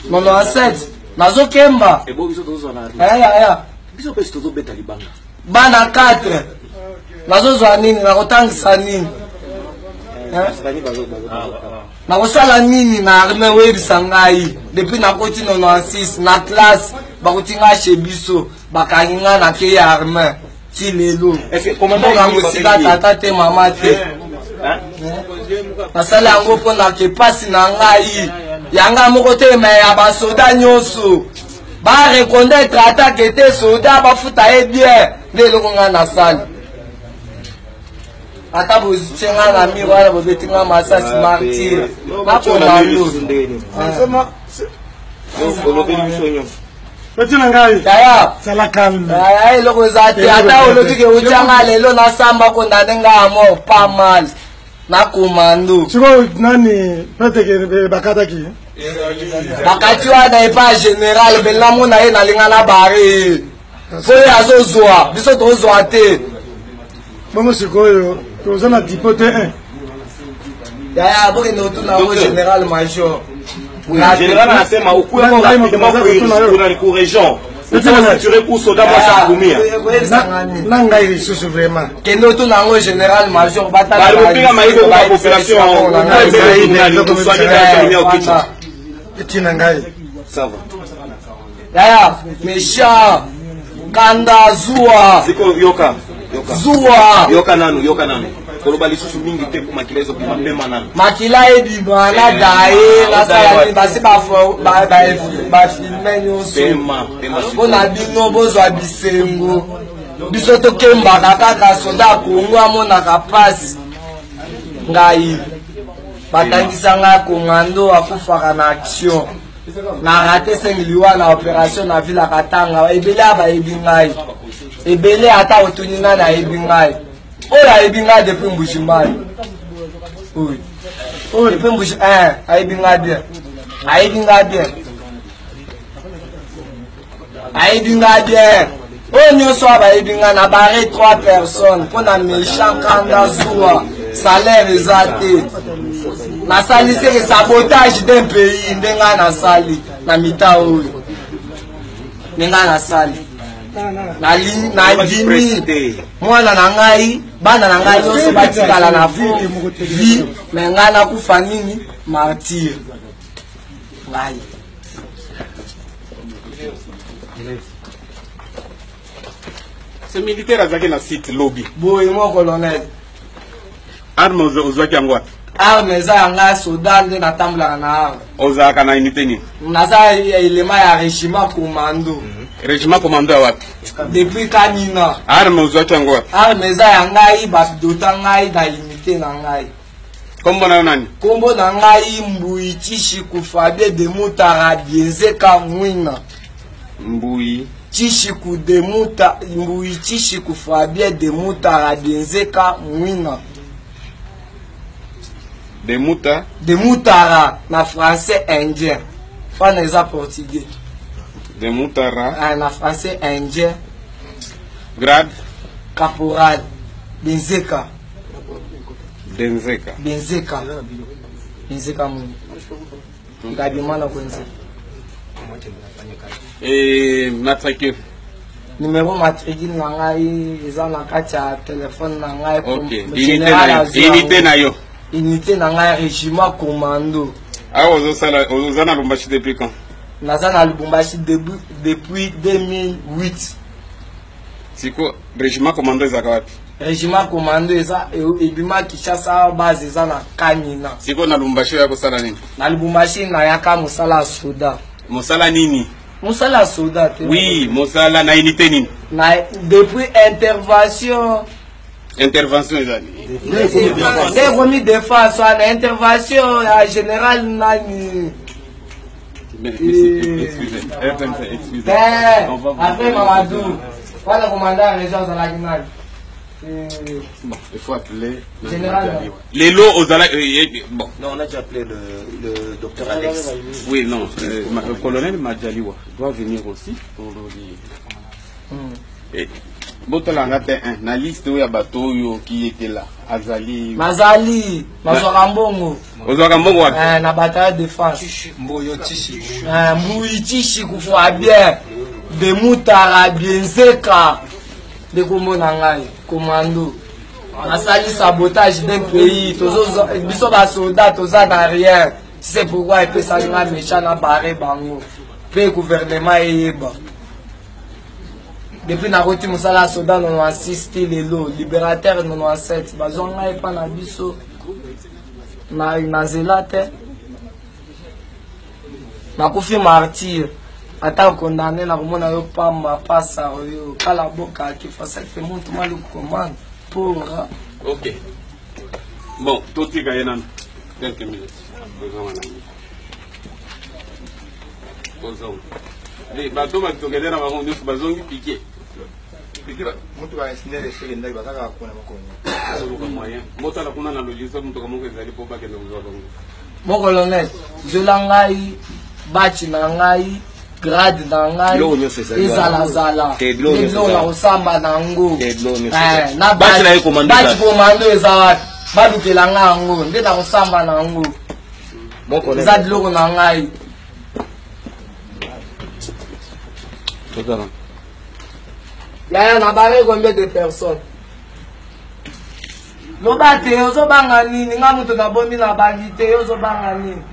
97 nazo kemba bana 4 nazo zwa nini nakotangisa nini nakosala nini na arme webisa ngai depuis nakoti 96 na classe bakuti nga chez biso bakangi nga na ke ya arme ti lelo mboka mosika tata te mama te nasala yango mpo na ke pasi na ngai yanga moko te me ya basoda nyonso bareconnaître atake te soda bafuta ye bien nde eloko nga nasali ata bozitenga na miro wana bobeti nga masasi martire napona lo yaya eloko eza te ata olobi ke otianga lelo nasamba kondane nga ya mort pas mal na komando siko nani peteke bakataki bakati wana epa général belamona ye nalinga na bare po ye azozwa biso tozwa te bongo sikoyo toza na tipo te 1 yaya bokende otuna yango général major général anasema ukuwe ku région structuré pour soda mwasa kumia na ngai lisusu vraiment kende otuna yango général major balopinga maiko kwa population etina ngai sava yaya méchant kanda zuwa ziko yoka zuwa yoka nanu koloba lisusu mingi te po makila ezo bima pema nanu makila ebima na daye nasala ni basi bafilme nyonso mpo na bino bozwa bisengo biso tokembaka kaka soda kongo amonaka pasi ngai batangisa ngai komando akufaka na action na rate 5 liwa na opération na ville akatanga ebele abayebi ngai ebele ata otuni nga na yebi ngai oyo ayebi ngai depuis Mbujimayi oyo depuis Mbuji ayebi ngai bien oyo nyonso abayebi ngai na bare 3 personnes mpo na méchant kanda zuwa salaire eza te nasali seke sabotage d'un pays nde ngai nasali na mita oyo nde ngai nasali nandimi mwana na ngai bana na ngai nyonso batikala na vie me ngai nakufa nini martyre ngai ce militaire azaki na site lobby boye mo colonel arme ozwaki yango wapi arme eza yanga soda nde natambolaka na arme ozalaka na unité nini naza elema ya régiment commando régiment commando ya wapi depuis kanina arme ozwaki yango wapi arme eza ya ngai badota ngai na unité na ngai kombo na yo nani kombo na ngai Mbui Chishiku Fabien de Mutara Bienzeka Mwina Mbui Chishiku Fabien de Mutara Bienzeka Mwina de Mutara na français indien pas na portugais de Mutara na français indien grade caporal Bienzeka Mwina ngabimana kwenze matricule numéro matricule na ngai eza na kati ya telefone na ngai unité na yo unité na ngai régiment commando awa oza na Lubumbashi depuis quand naza na Lubumbashi depuis 2008 siko régiment commando ezaka wapi régiment commando eza ebima Kinshasa base eza na Kanina siko na Lubumbashi ya kosala nini na Lubumbashi na yaka mosala soda mosala nini mosala soda te oui mosala na unité nini na depuis intervention ezali nde komi défense wana intervention ya général nani excusez après Mamadou voilà commandant la région azalaki nani bon il faut appeler général Lelo Ozala bon non on a déjà appelé le docteur Alex oui non le colonel Madjaliwa doit venir aussi pour le dire botolanga te na liste oyo ya bato oyo qui était là azali mazali nazwaka mbongo ozwaka mbongo wapi na bataille de défense Mboyo Tishi Mbuyi Tishi kufwa bien de Mutara Bienzeka de komona ngai commando nasali sabotage d'un pays biso ba soldat toza na rien c'est pourquoi epesaki nga méchant na barre bango mpe gouvernement eyeba depuis nakoti mosala soldat 96 ti lelo libérateur 97 bazwa ngai epa na biso na zela te nakufi martyr ata condamné na komona yo pamba pasa oyo kala boka kifa cette monte mal commande pour ok bon totika ye nano quelques minutes bato batokelera bango nyonso bazongi pike motala kuna na logisa motoka moko ezali po bakende kozwa bango mon colonel zola ngai bachi na ngai grade na ngai ezalazala eblo na kosamba na yango bachi komando eza wapi balukela ngai yango nde na kosamba na yango eza biloko na ngai yaya na bare combien de personnes loba te ozobanga nini nga moto nabomi na bangi te ozobanga nini